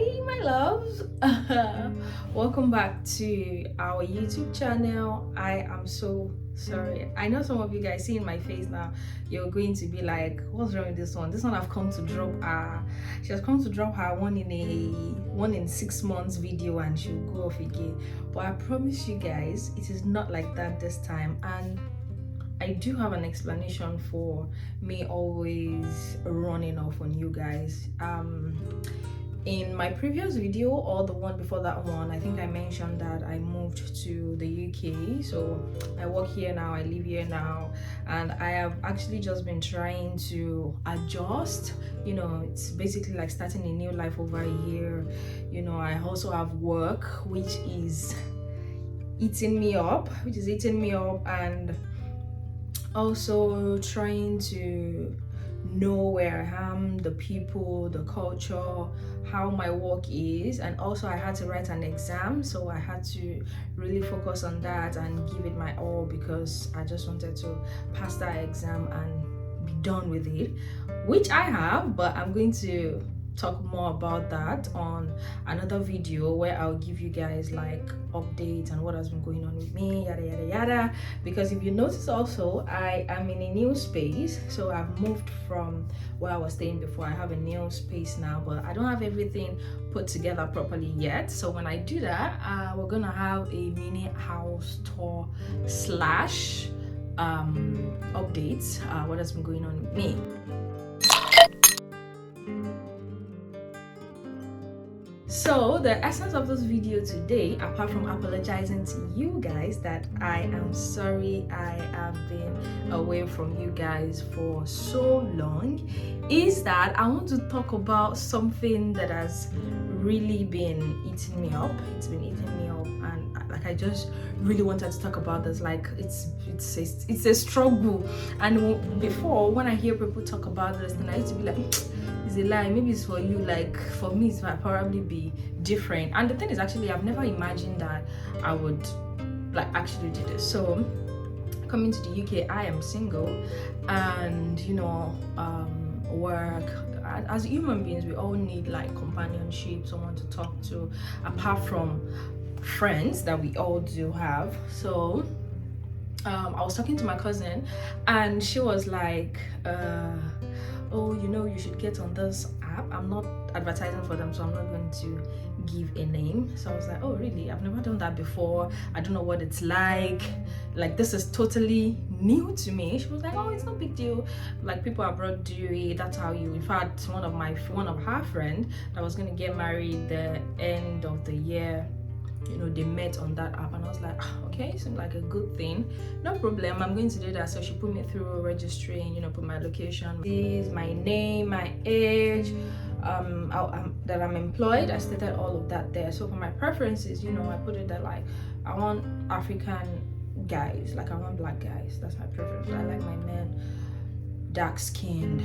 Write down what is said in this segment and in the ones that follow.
Hi my loves. Welcome back to our YouTube channel. I am so sorry. I know some of you guys seeing my face now, you're going to be like, what's wrong with this one? This one I've come to drop she has come to drop her one in 6 months video and she'll go off again. But I promise you guys it is not like that this time, and I do have an explanation for me always running off on you guys. In my previous video, or the one before that one, I think I mentioned that I moved to the UK. So I work here now, I live here now, and I have actually just been trying to adjust. You know, it's basically like starting a new life over here. You know, I also have work which is eating me up, and also trying to know where I am, the people, the culture, how my work is. And also I had to write an exam, so I had to really focus on that and give it my all, because I just wanted to pass that exam and be done with it, which I have. But I'm going to talk more about that on another video where I'll give you guys like updates and what has been going on with me, yada yada yada. Because if you notice also, I am in a new space. So I've moved from where I was staying before. I have a new space now, but I don't have everything put together properly yet. So when I do that, we're gonna have a mini house tour slash updates, what has been going on with me. So the essence of this video today, apart from apologizing to you guys that I am sorry I have been away from you guys for so long, is that I want to talk about something that has really been eating me up. It's been eating me up, and like I just really wanted to talk about this. Like it's a struggle, and before, when I hear people talk about this, then I used to be like, it's a lie, maybe it's for you. Like for me, it might probably be different. And the thing is, actually, I've never imagined that I would like actually do this. So coming to the UK, I am single, and you know, work, as human beings, we all need like companionship, someone to talk to, apart from friends that we all do have. So I was talking to my cousin, and she was like, oh, you know, you should get on this app. I'm not advertising for them, so I'm not going to give a name. So I was like, oh really? I've never done that before. I don't know what it's like this is totally new to me. She was like, oh, it's no big deal, like people abroad do it, that's how you. In fact, one of her friend that was going to get married the end of the year, you know, they met on that app, and I was like, okay, seems like a good thing, no problem, I'm going to do that. So she put me through registering, you know, put my location, this, my name, my age, that I'm employed. I stated all of that there. So for my preferences, you know, I put it that like I want African guys, like I want black guys. That's my preference. I like my men dark skinned,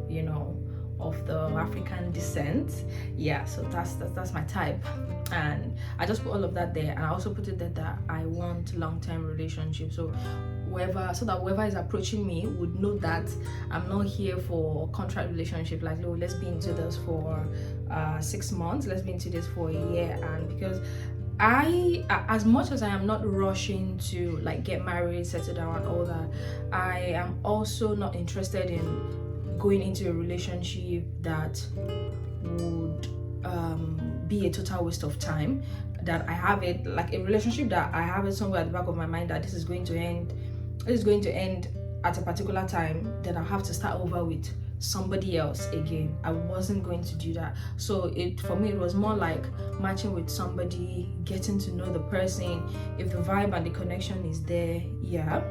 you know, of the African descent. Yeah, so that's my type, and I just put all of that there. And I also put it there that I want long-term relationship, so that whoever is approaching me would know that I'm not here for contract relationship, like, oh, let's be into this for 6 months, let's be into this for a year. And because I, as much as I am not rushing to like get married, settle down and all that, I am also not interested in going into a relationship that would be a total waste of time, that I have it like a relationship that I have it somewhere at the back of my mind that this is going to end at a particular time, then I'll have to start over with somebody else again. I wasn't going to do that. So for me, it was more like matching with somebody, getting to know the person. If the vibe and the connection is there, yeah,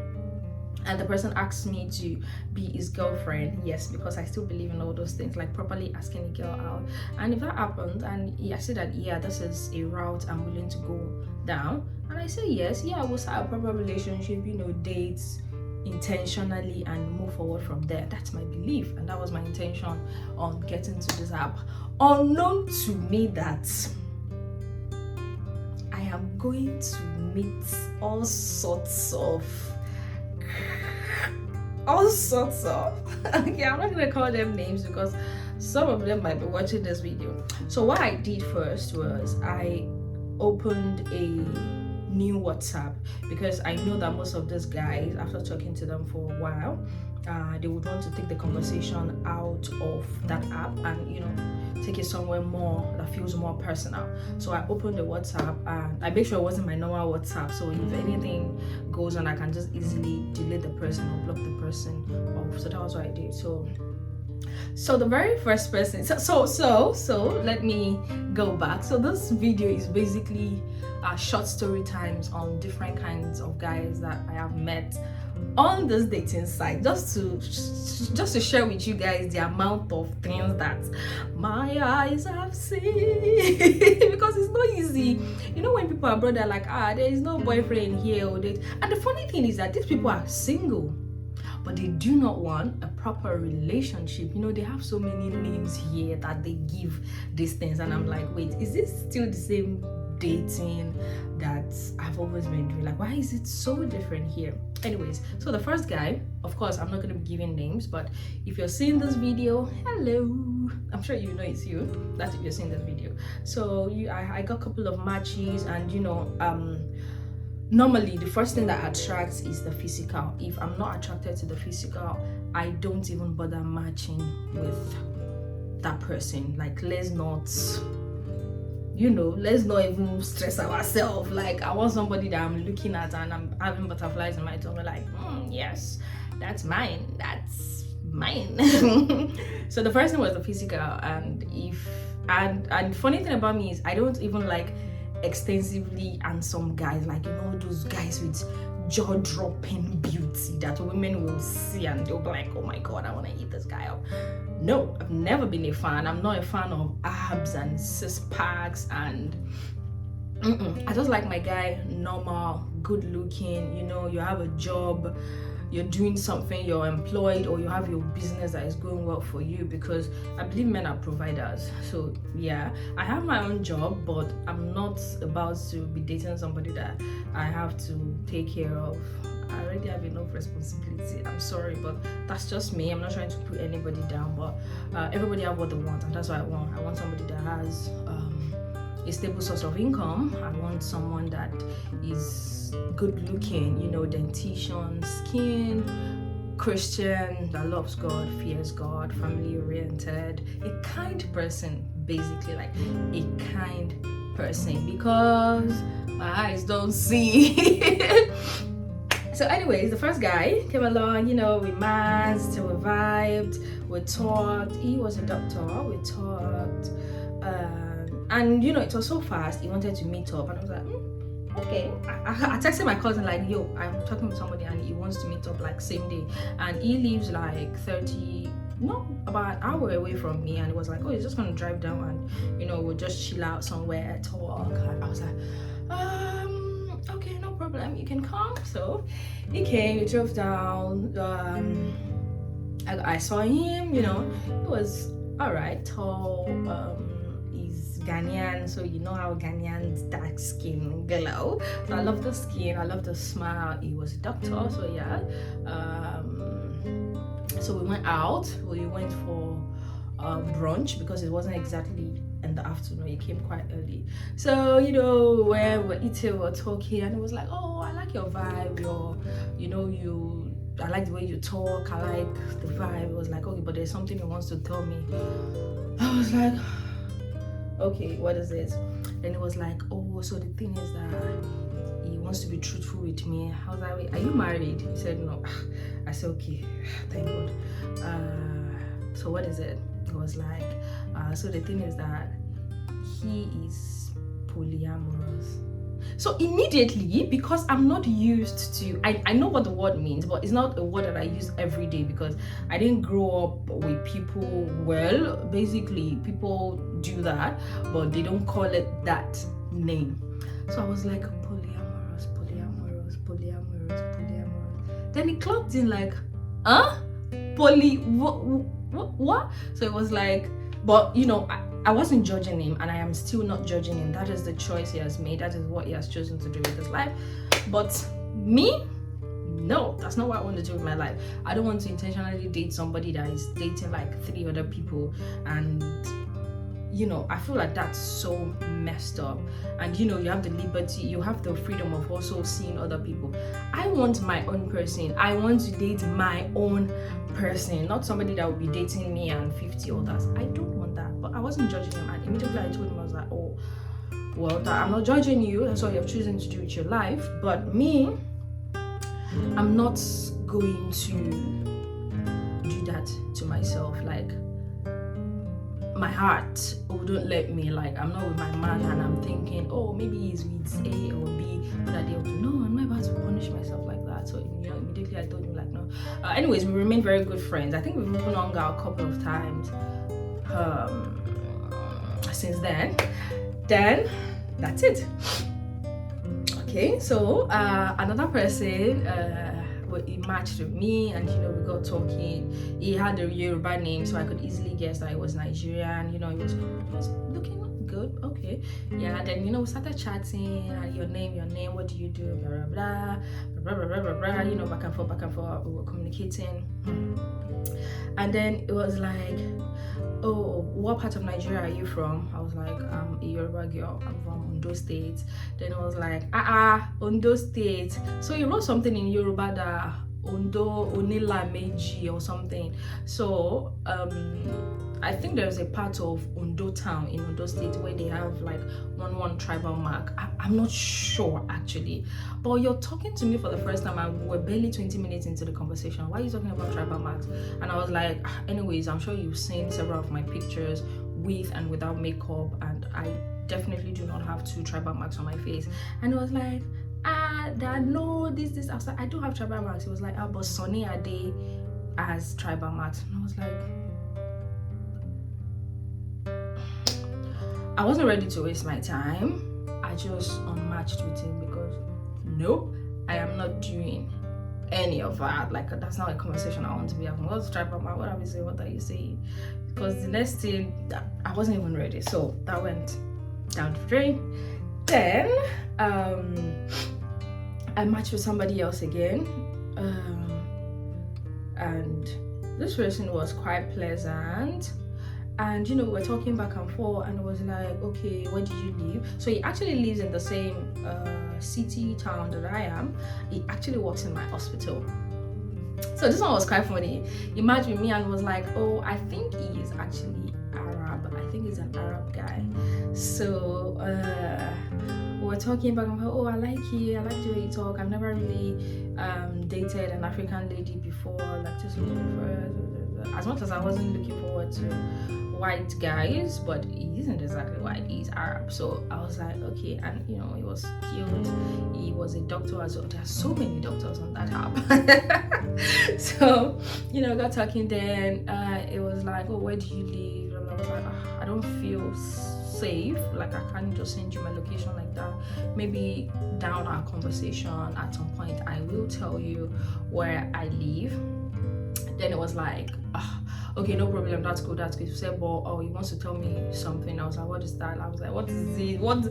and the person asks me to be his girlfriend, yes, because I still believe in all those things, like properly asking a girl out. And if that happens and I say that, yeah, this is a route I'm willing to go down, and I say yes, yeah, we'll start a proper relationship, you know, dates intentionally and move forward from there. That's my belief, and that was my intention on getting to this app. Unknown to me that I am going to meet all sorts of okay, I'm not gonna call them names because Some of them might be watching this video. So what I did first was I opened a new WhatsApp, because I know that most of these guys, after talking to them for a while, they would want to take the conversation out of that app and, you know, take it somewhere more that feels more personal. So I opened the WhatsApp and I make sure it wasn't my normal WhatsApp, so if anything goes on I can just easily delete the person or block the person off. So that was what I did. So the very first person, so let me go back. So this video is basically short story times on different kinds of guys that I have met on this dating site, just to share with you guys the amount of things that my eyes have seen. Because it's not easy, you know, when people are abroad, they're like, there is no boyfriend here or that. And the funny thing is that these people are single, but they do not want a proper relationship. You know, they have so many names here that they give these things, and I'm like, wait, is this still the same dating that I've always been doing? Like, why is it so different here? Anyways, so the first guy, of course I'm not going to be giving names, but if you're seeing this video, hello, I'm sure you know it's you. That's if you're seeing this video. So I got a couple of matches, and you know, normally the first thing that attracts is the physical. If I'm not attracted to the physical, I don't even bother matching with that person. Like, let's not even stress ourselves. Like, I want somebody that I'm looking at and I'm having butterflies in my tummy, like, yes, that's mine. So the first thing was the physical, and funny thing about me is I don't even like extensively handsome guys, like, you know, those guys with jaw-dropping beauty that women will see and they'll be like, oh my god, I want to eat this guy up. No, I've never been a fan. I'm not a fan of abs and six packs, and I just like my guy normal, good looking. You know, you have a job, you're doing something, you're employed, or you have your business that is going well for you, because I believe men are providers. So yeah, I have my own job, but I'm not about to be dating somebody that I have to take care of. I already have enough responsibility. I'm sorry, but that's just me. I'm not trying to put anybody down, but everybody have what they want, and that's what I want. I want somebody that has a stable source of income. I want someone that is good looking, you know, dentition, skin, Christian, that loves God, fears God, family oriented, a kind person, basically, like a kind person, because my eyes don't see. So anyways, the first guy came along, you know, we masked, we vibed, we talked. He was a doctor, we talked, and you know, it was so fast. He wanted to meet up, and I was like, okay. I texted my cousin like, yo, I'm talking to somebody and he wants to meet up like same day, and he lives like about an hour away from me, and he was like, oh, he's just gonna drive down and, you know, we'll just chill out somewhere, talk. And I was like, okay, no problem, you can come. So he came, he drove down. I saw him, you know, he was all right, tall, he's Ghanaian, so you know how Ghanaians dark skin glow. So I love the skin, I love the smile. He was a doctor, so yeah. So we went out, we went for brunch, because it wasn't exactly in the afternoon, he came quite early. So, you know, where we're eating, we're talking, and it was like, oh, I like your vibe, I like the way you talk, I like the vibe. It was like, okay, but there's something he wants to tell me. I was like, okay, what is this? Then it was like, oh, so the thing is that he wants to be truthful with me. I was like, are you married? He said no. I said, okay, thank God. So what is it? It was like, so the thing is that he is polyamorous. So immediately, because I'm not used to, I know what the word means, but it's not a word that I use every day, because I didn't grow up with people. Well, basically people do that, but they don't call it that name. So I was like, polyamorous. Then he clocked in like, what? So it was like, but you know, I wasn't judging him, and I am still not judging him. That is the choice he has made. That is what he has chosen to do with his life. But me, no, that's not what I want to do with my life. I don't want to intentionally date somebody that is dating like 3 other people, and I feel like that's so messed up. And you have the liberty, you have the freedom of also seeing other people. I want my own person. I want to date my own person, not somebody that will be dating me and 50 others. I don't want that. But I wasn't judging him, and immediately I told him, I was like, oh, well, I'm not judging you. That's what you're choosing to do with your life. But me, I'm not going to do that to myself. Like, my heart wouldn't let me. Like, I'm not with my man and I'm thinking, oh, maybe he's with A or B, but that they'll do. No, I'm not about to punish myself like that. So immediately I told him, like, no. Anyways, we remain very good friends. I think we've even hung out a couple of times since then. Then that's it. Okay, so another person, he matched with me, and we got talking. He had a Yoruba name, so I could easily guess that he was Nigerian. He was looking good. Okay, yeah. Then we started chatting. Your name, what do you do? Blah blah blah blah blah blah blah. Back and forth. We were communicating, and then it was like, oh, what part of Nigeria are you from? I was like, I'm a Yoruba girl. I'm from Ondo State. Then I was like, Ondo State. So he wrote something in Yoruba that Ondo Onila Meji or something. So I think there's a part of Ondo town in Ondo State where they have like one tribal mark. I'm not sure actually, but you're talking to me for the first time and we're barely 20 minutes into the conversation. Why are you talking about tribal marks? And I was like, anyways, I'm sure you've seen several of my pictures with and without makeup, and I definitely do not have 2 tribal marks on my face. And it was like, Dad, no, this. I was like, I don't have tribal marks. It was like, but Sonny Ade has tribal marks. And I was like, I wasn't ready to waste my time. I just unmatched with him because nope, I am not doing any of that. Like, that's not a conversation I want to be having. What's tribal mark? What are we saying? What are you saying? Because the next thing, I wasn't even ready. So that went down the drain. Then I matched with somebody else again, and this person was quite pleasant, and we're talking back and forth, and it was like, okay, where did you live? So he actually lives in the same city town that I am. He actually works in my hospital. So this one was quite funny. He matched with me and was like, oh, I think he is actually Arab. I think he's an Arab guy. So we're talking back and forth. Oh, I like you. I like the way you talk. I've never really dated an African lady before. Like, just looking for, as much as I wasn't looking forward to white guys, but he isn't exactly white, he's Arab. So I was like, okay. And he was cute. He was a doctor as well. There are so many doctors on that app. So got talking. Then it was like, oh, where do you live? I was like, I don't feel safe, like I can't just send you my location like that. Maybe down our conversation at some point I will tell you where I live. Then it was like, okay, no problem, that's good. He said, but he wants to tell me something. I was like, what is that? I was like, what is it? What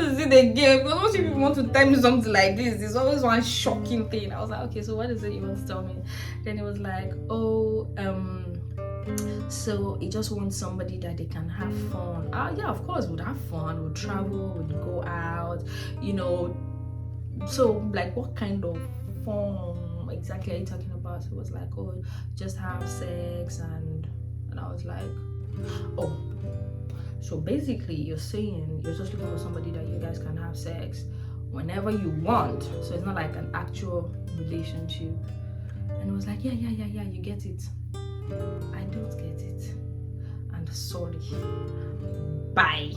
is it again? Because most people want to tell me something like this. There's always one shocking thing. I was like, okay, so what is it you want to tell me? Then it was like, so he just wants somebody that they can have fun. Yeah, of course, we'd have fun, we'd travel, we'd go out, so like, what kind of fun exactly are you talking about? So it was like, oh, just have sex, and I was like, oh, so basically you're saying you're just looking for somebody that you guys can have sex whenever you want, so it's not like an actual relationship. And it was like, yeah, you get it. I don't get it, and sorry, bye.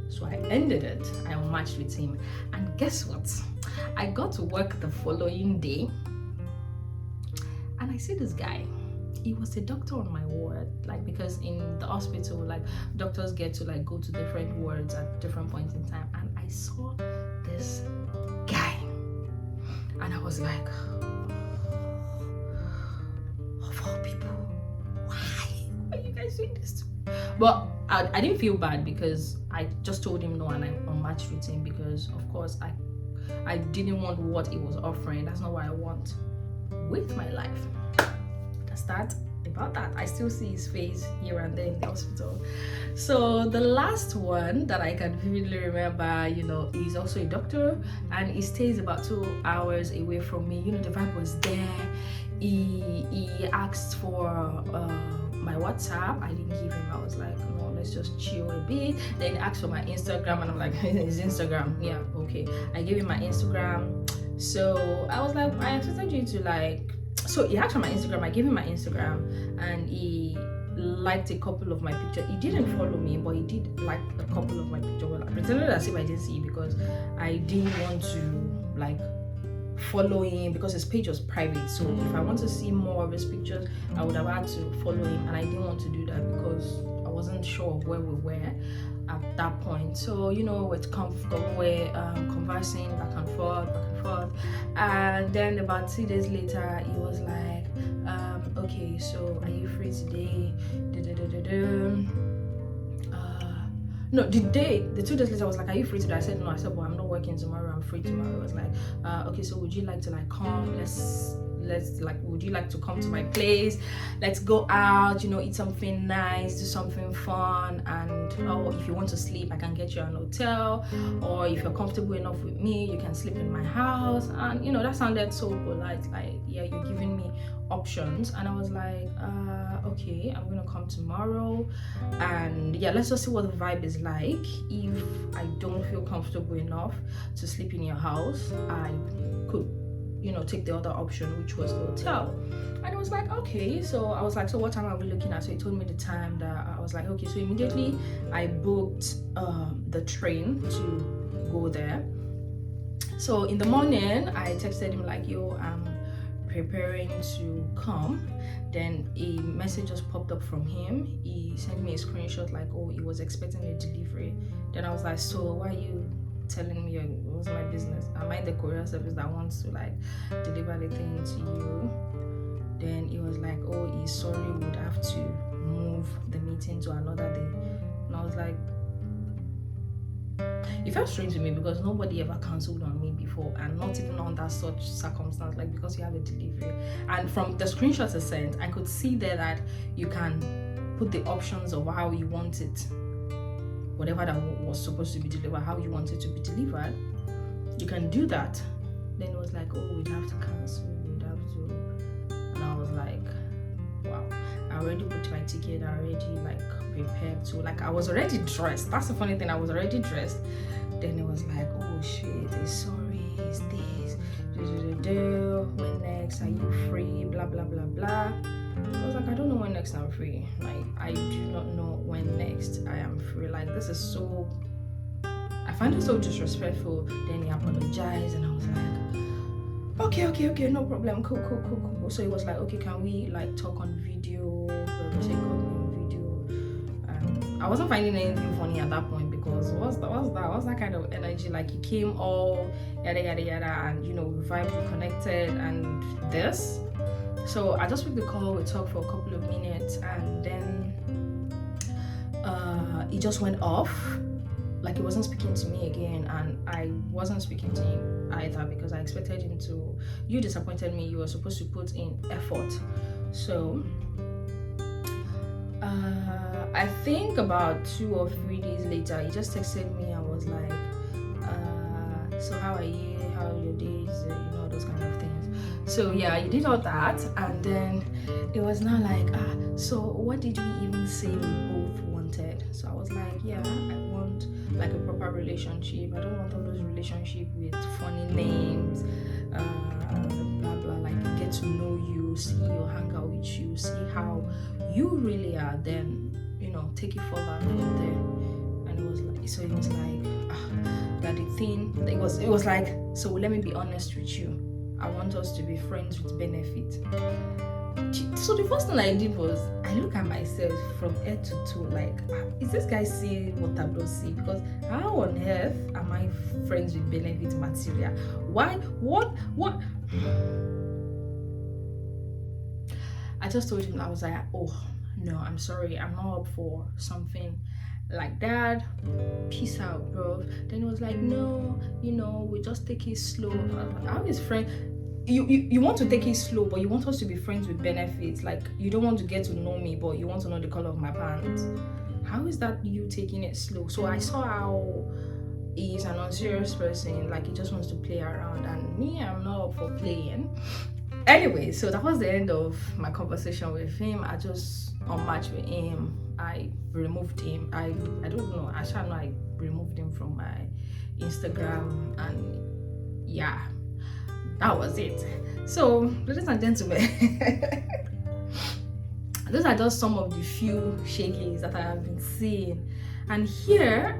So I ended it. I matched with him, and guess what? I got to work the following day, and I see this guy. He was a doctor on my ward, like, because in the hospital, like, doctors get to like go to different wards at different points in time, and I saw this guy, and I was like, of all people, why are you guys doing this to me? But I didn't feel bad because I just told him no, and I unmatched with him because, of course, I I didn't want what he was offering. That's not what I want with my life. That's that about that. I still see his face here and there in the hospital. So the last one that I can vividly remember, he's also a doctor, and he stays about 2 hours away from me. The vibe was there. He asked for my WhatsApp. I didn't give him. I was like, no, let's just chill a bit. Then he asked for my Instagram, and I'm like, his Instagram, yeah, okay. I gave him my Instagram. So I was like, I expected you to so he asked for my Instagram. I gave him my Instagram, and he liked a couple of my pictures. He didn't follow me, but he did like a couple of my pictures. Well, I pretended as if I didn't see it because I didn't want to follow him, because his page was private. So if I want to see more of his pictures, I would have had to follow him, and I didn't want to do that because I wasn't sure of where we were at that point. So we're conversing back and forth, and then about 2 days later he was like, okay, so are you free today? No, the 2 days later I was like, are you free today? I said no. I said, well, I'm not working tomorrow, I'm free tomorrow. I was like, okay, so would you like to come? Let's would you like to come to my place? Let's go out, eat something nice, do something fun, and if you want to sleep, I can get you an hotel, or if you're comfortable enough with me, you can sleep in my house. And that sounded so polite, like, yeah, you're giving me options. And I was like, okay, I'm gonna come tomorrow, and yeah, let's just see what the vibe is like. If I don't feel comfortable enough to sleep in your house, I could take the other option, which was the hotel. And it was like, okay. So I was like, so what time are we looking at? So he told me the time. That I was like, okay. So immediately I booked the train to go there. So in the morning I texted him like, yo, I'm preparing to come. Then a message just popped up from him. He sent me a screenshot like, oh, he was expecting a delivery. Then I was like, so why are you telling me what's my business? Am I the courier service that wants to deliver the thing to you? Then he was like, oh, he's sorry, would have to move the meeting to another day. And I was like, it felt strange to me because nobody ever cancelled on me before, and not even under such circumstance, because you have a delivery. And from the screenshots I sent, I could see there that you can put the options of how you want it, whatever that was supposed to be delivered, how you want it to be delivered. You can do that. Then it was like, oh, we'd have to cancel, and I was like, wow. I already booked my ticket, I already prepared to, I was already dressed. That's the funny thing, I was already dressed. Then it was like, oh shit, he's sorry, he's this, when next, are you free, blah blah blah blah. I was like, I don't know when next I'm free. I do not know when next I am free. This is so, I find it so disrespectful. Then he apologized, and I was like, okay, no problem, cool. So he was like, okay, can we talk on video? We say, call me on video. I wasn't finding anything funny at that point, because what's that kind of energy? He came all yada yada yada, and we vibed, we connected, and this. So I just picked the call, we talked for a couple of minutes, and then he just went off. He wasn't speaking to me again, and I wasn't speaking to him either, because I expected him to. You disappointed me, you were supposed to put in effort. So I think about 2 or 3 days later, he just texted me and was like, so how are you, how are your days, those kind of things. So yeah, he did all that, and then it was now like, so what did we even say we both wanted? So I was like, yeah, I want a proper relationship. I don't want all those relationships with funny names, blah blah, get to know you, see you, hang out with you, see how you really are, then take it further from there. And it was like, so it was like, that the thing, it was like, so let me be honest with you, I want us to be friends with benefit. So the first thing I did was, I look at myself from head to toe, is this guy seeing what I don't see? Because how on earth am I friends with benefit material? Why? What? I just told him, I was like, oh no, I'm sorry, I'm not up for something like, dad, peace out, bro. Then he was like, no, we just take it slow. How is friend? You want to take it slow, but you want us to be friends with benefits. Like, you don't want to get to know me, but you want to know the color of my pants. How is that you taking it slow? So I saw how he's an unserious person, like he just wants to play around, and me, I'm not up for playing. Anyway, so that was the end of my conversation with him. I just unmatched with him. I removed him. I don't know. I removed him from my Instagram, and yeah, that was it. So, ladies and gentlemen, those are just some of the few shakings that I have been seeing. And here,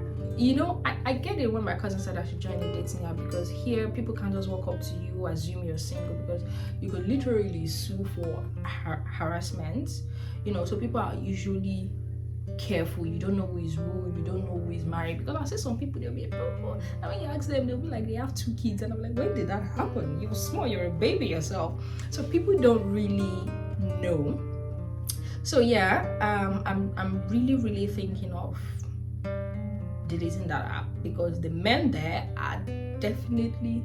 I get it when my cousin said I should join the dating app, because here people can't just walk up to you, assume you're single, because you could literally sue for harassment. So people are usually careful. You don't know who is who, you don't know who is married, because I see some people, they'll be purple, and when you ask them, they'll be like, they have 2 kids, and I'm like, when did that happen? You're small, you're a baby yourself. So people don't really know. So yeah, I'm really thinking of deleting that app, because the men there are definitely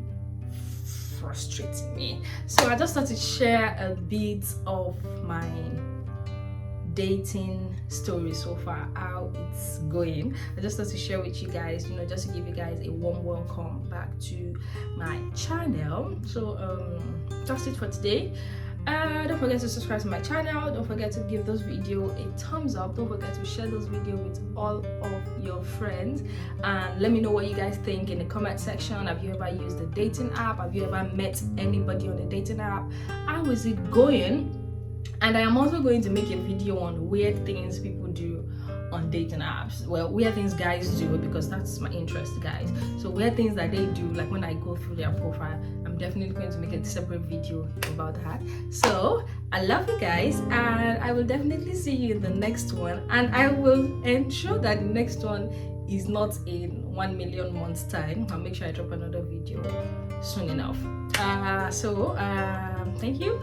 frustrating me. So I just thought to share a bit of my dating story so far, how it's going. I just thought to share with you guys, just to give you guys a warm welcome back to my channel. So that's it for today. Don't forget to subscribe to my channel. Don't forget to give this video a thumbs up. Don't forget to share this video with all of your friends, and let me know what you guys think in the comment section. Have you ever used the dating app? Have you ever met anybody on the dating app? How is it going? And I am also going to make a video on weird things people do on dating apps. Well, weird things guys do, because that's my interest, guys. So weird things that they do, like when I go through their profile, I'm definitely going to make a separate video about that. So I love you guys, and I will definitely see you in the next one, and I will ensure that the next one is not in 1 million months time. I'll make sure I drop another video soon enough. Thank you.